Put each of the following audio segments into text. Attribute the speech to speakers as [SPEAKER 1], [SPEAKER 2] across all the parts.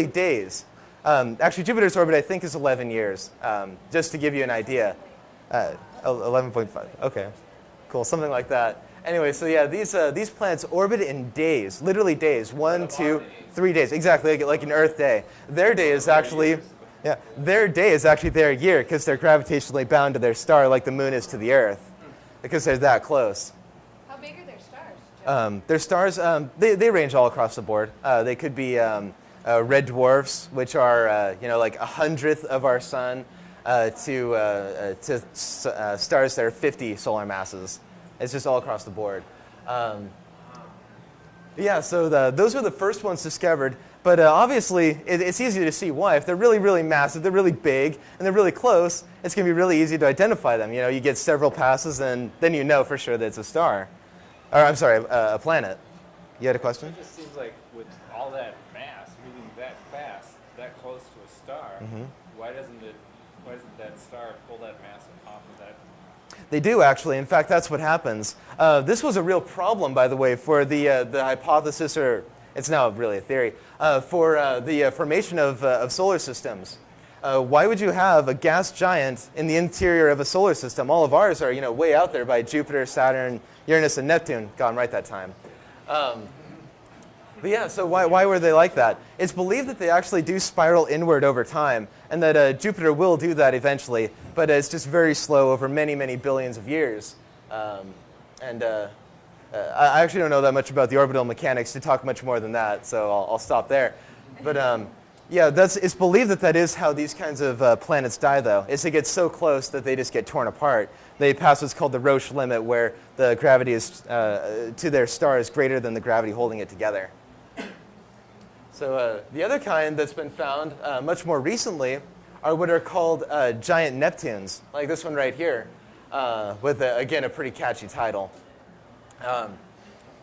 [SPEAKER 1] days. Actually, Jupiter's orbit, I think, is 11 years, just to give you an idea. 11.5. Okay, cool, something like that. Anyway, so yeah, these planets orbit in days, literally days. 1, 2, 3 days, exactly, like an Earth day. Their day is actually, their year, because they're gravitationally bound to their star, like the Moon is to the Earth, because they're that close.
[SPEAKER 2] How big are their stars?
[SPEAKER 1] Their stars, they range all across the board. They could be red dwarfs, which are like 100th of our sun, to stars that are 50 solar masses. It's just all across the board. Yeah, so those were the first ones discovered. But obviously, it's easy to see why. If they're really, really massive, they're really big, and they're really close, it's going to be really easy to identify them. You get several passes, and then you know for sure that it's a star. Or, I'm sorry, a planet. You had a question?
[SPEAKER 3] It just seems like with all that mass moving that fast, that close to a star, why doesn't that star pull that mass off of that?
[SPEAKER 1] They do, actually. In fact, that's what happens. This was a real problem, by the way, for the hypothesis, or it's now really a theory, for the formation of solar systems. Why would you have a gas giant in the interior of a solar system? All of ours are, way out there by Jupiter, Saturn, Uranus, and Neptune. Got them right that time. But yeah, so why were they like that? It's believed that they actually do spiral inward over time, and that Jupiter will do that eventually, but it's just very slow over many, many billions of years. I actually don't know that much about the orbital mechanics to talk much more than that, so I'll stop there. But yeah, it's believed that is how these kinds of planets die, though, is they get so close that they just get torn apart. They pass what's called the Roche limit, where the gravity is to their star is greater than the gravity holding it together. So the other kind that's been found much more recently are what are called giant Neptunes, like this one right here, with, again, a pretty catchy title.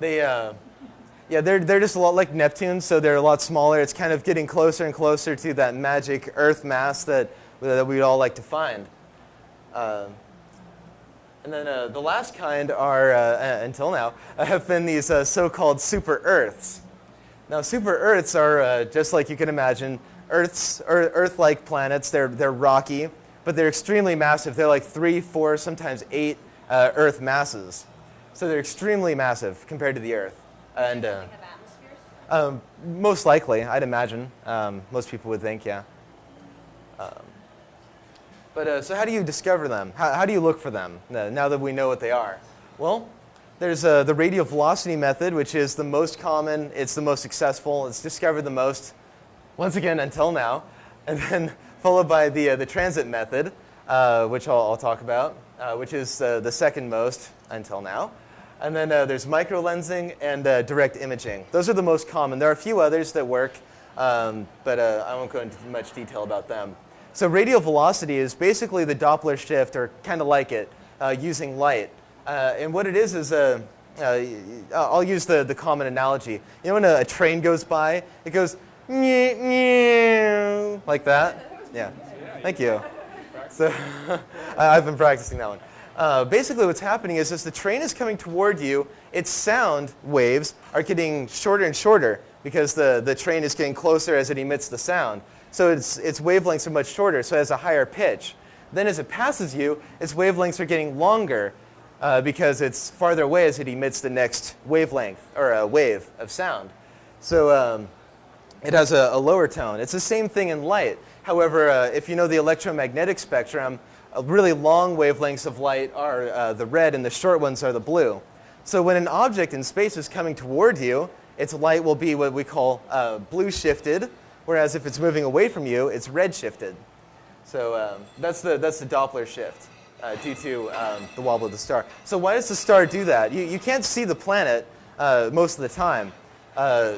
[SPEAKER 1] They're just a lot like Neptune, so they're a lot smaller. It's kind of getting closer and closer to that magic Earth mass that we'd all like to find. And then the last kind are, until now, have been these so-called super Earths. Now, super Earths are just like you can imagine, Earth-like planets. They're rocky, but they're extremely massive. They're like 3, 4, sometimes 8 Earth masses. So they're extremely massive compared to the Earth. And
[SPEAKER 2] they have atmospheres?
[SPEAKER 1] Most likely, I'd imagine. Most people would think, yeah. So how do you discover them? How do you look for them now that we know what they are? Well, there's the radial velocity method, which is the most common. It's the most successful. It's discovered the most, once again, until now. And then followed by the transit method, which I'll talk about, which is the second most until now. And then there's microlensing and direct imaging. Those are the most common. There are a few others that work, but I won't go into much detail about them. So radial velocity is basically the Doppler shift, or kind of like it, using light. And what it is I'll use the common analogy. You know when a train goes by, it goes like that? Yeah. Thank you. So I've been practicing that one. Basically what's happening is as the train is coming toward you, its sound waves are getting shorter and shorter because the train is getting closer as it emits the sound. So its wavelengths are much shorter, so it has a higher pitch. Then as it passes you, its wavelengths are getting longer because it's farther away as it emits the next wavelength, or a wave of sound. So it has a lower tone. It's the same thing in light. However, if you know the electromagnetic spectrum, really long wavelengths of light are the red and the short ones are the blue. So when an object in space is coming toward you, its light will be what we call blue shifted, whereas if it's moving away from you, it's red shifted. So that's the Doppler shift due to the wobble of the star. So why does the star do that? You can't see the planet most of the time.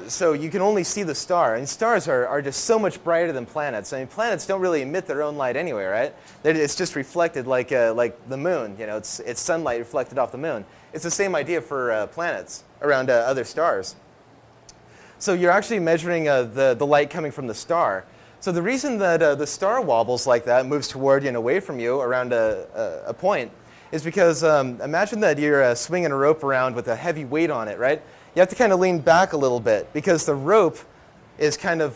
[SPEAKER 1] So you can only see the star. And stars are just so much brighter than planets. I mean, planets don't really emit their own light anyway, right? It's just reflected like the moon. It's sunlight reflected off the moon. It's the same idea for planets around other stars. So you're actually measuring the light coming from the star. So the reason that the star wobbles like that, moves toward you and away from you around a point, is because imagine that you're swinging a rope around with a heavy weight on it, right? You have to kind of lean back a little bit because the rope is kind of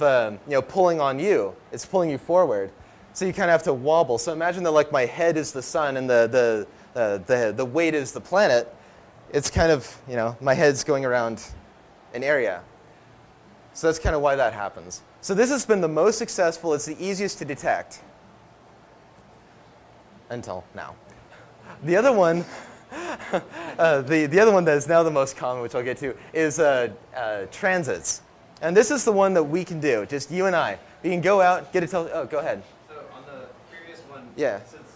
[SPEAKER 1] pulling on you. It's pulling you forward. So you kind of have to wobble. So imagine that like my head is the sun and the weight is the planet. It's kind of, my head's going around an area. So that's kind of why that happens. So this has been the most successful. It's the easiest to detect. Until now. The other one, the other one that is now the most common, which I'll get to, is transits. And this is the one that we can do, just you and I. We can go out, get a telescope. Oh, go ahead.
[SPEAKER 4] So on the previous one,
[SPEAKER 1] Yeah.
[SPEAKER 4] since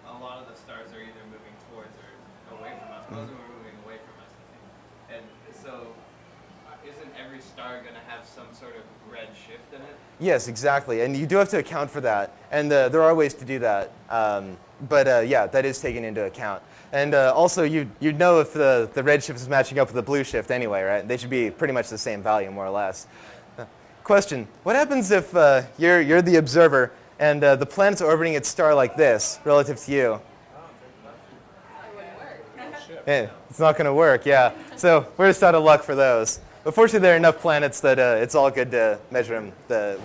[SPEAKER 4] a lot of the stars are either moving towards or away from us, most of them are moving away from us, I think. And so isn't every star going to have some sort of red shift in it?
[SPEAKER 1] Yes, exactly. And you do have to account for that. And there are ways to do that. But yeah, that is taken into account. And also, you'd know if the red shift is matching up with the blue shift anyway, right? They should be pretty much the same value, more or less. Question, what happens if you're the observer and the planet's orbiting its star like this relative to you? It's not going to work, yeah. So we're just out of luck for those. But fortunately, there are enough planets that it's all good to measure them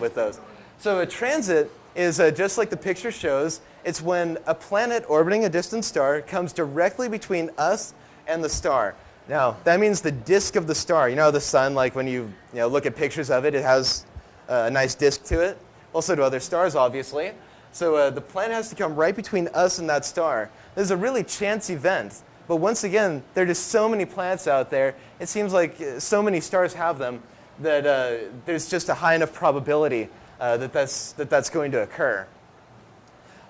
[SPEAKER 1] with those. So a transit is just like the picture shows. It's when a planet orbiting a distant star comes directly between us and the star. Now, that means the disk of the star. You know the sun, like when you look at pictures of it, it has a nice disk to it. Also to other stars, obviously. So the planet has to come right between us and that star. This is a really chance event. But once again, there are just so many planets out there. It seems like so many stars have them that there's just a high enough probability that that's going to occur.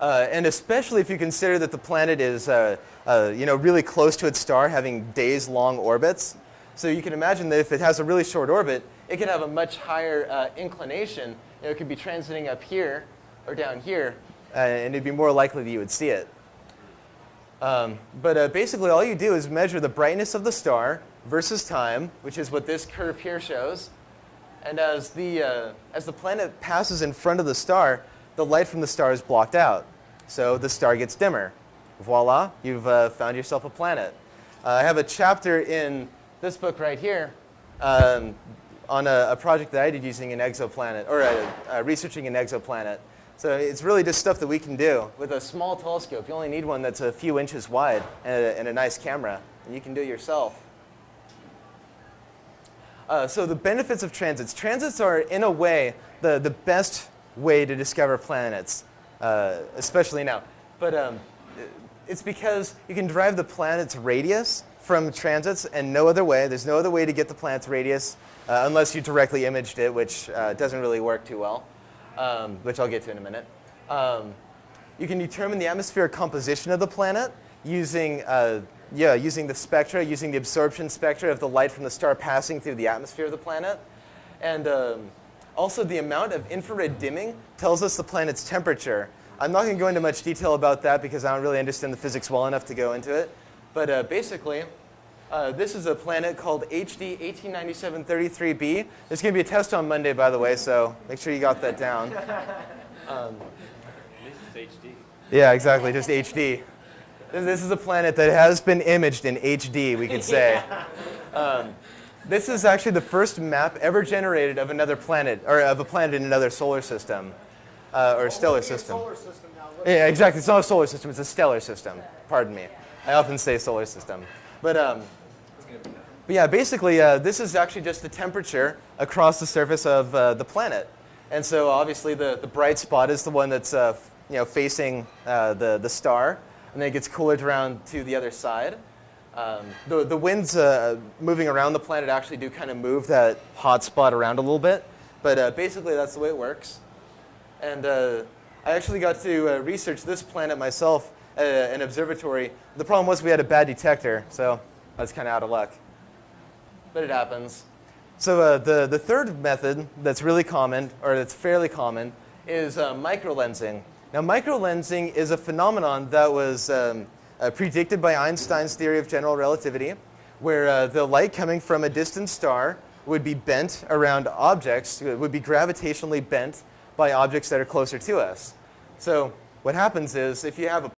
[SPEAKER 1] And especially if you consider that the planet is really close to its star, having days-long orbits. So you can imagine that if it has a really short orbit, it can have a much higher inclination. It could be transiting up here or down here, and it'd be more likely that you would see it. But basically, all you do is measure the brightness of the star versus time, which is what this curve here shows. And as the planet passes in front of the star, the light from the star is blocked out. So the star gets dimmer. Voila, you've found yourself a planet. I have a chapter in this book right here on a project that I did using an exoplanet, or researching an exoplanet. So it's really just stuff that we can do with a small telescope. You only need one that's a few inches wide and a nice camera, and you can do it yourself. So the benefits of transits. Transits are, in a way, the best way to discover planets, especially now. But it's because you can derive the planet's radius from transits and no other way. There's no other way to get the planet's radius unless you directly imaged it, which doesn't really work too well, which I'll get to in a minute. You can determine the atmospheric composition of the planet using the spectra, using the absorption spectra of the light from the star passing through the atmosphere of the planet. And also the amount of infrared dimming tells us the planet's temperature. I'm not going to go into much detail about that because I don't really understand the physics well enough to go into it. But basically, this is a planet called HD 189733b. There's going to be a test on Monday, by the way, so make sure you got that down.
[SPEAKER 3] At least it's HD.
[SPEAKER 1] Yeah, exactly, just HD. This is a planet that has been imaged in HD, we could say. This is actually the first map ever generated of another planet, or of a planet in another solar system, or stellar system.
[SPEAKER 5] Solar system now.
[SPEAKER 1] Yeah, exactly. It's not a solar system, it's a stellar system. Pardon me. I often say solar system. But yeah, basically, this is actually just the temperature across the surface of the planet. And so obviously the bright spot is the one that's facing the star, and then it gets cooler around to the other side. The winds moving around the planet actually do kind of move that hot spot around a little bit. But basically, that's the way it works. And I actually got to research this planet myself at an observatory. The problem was we had a bad detector, so I was kind of out of luck. But it happens. So the third method that's really common, or that's fairly common, is microlensing. Now, microlensing is a phenomenon that was predicted by Einstein's theory of general relativity, where the light coming from a distant star would be bent around objects, would be gravitationally bent by objects that are closer to us. So what happens is if you have a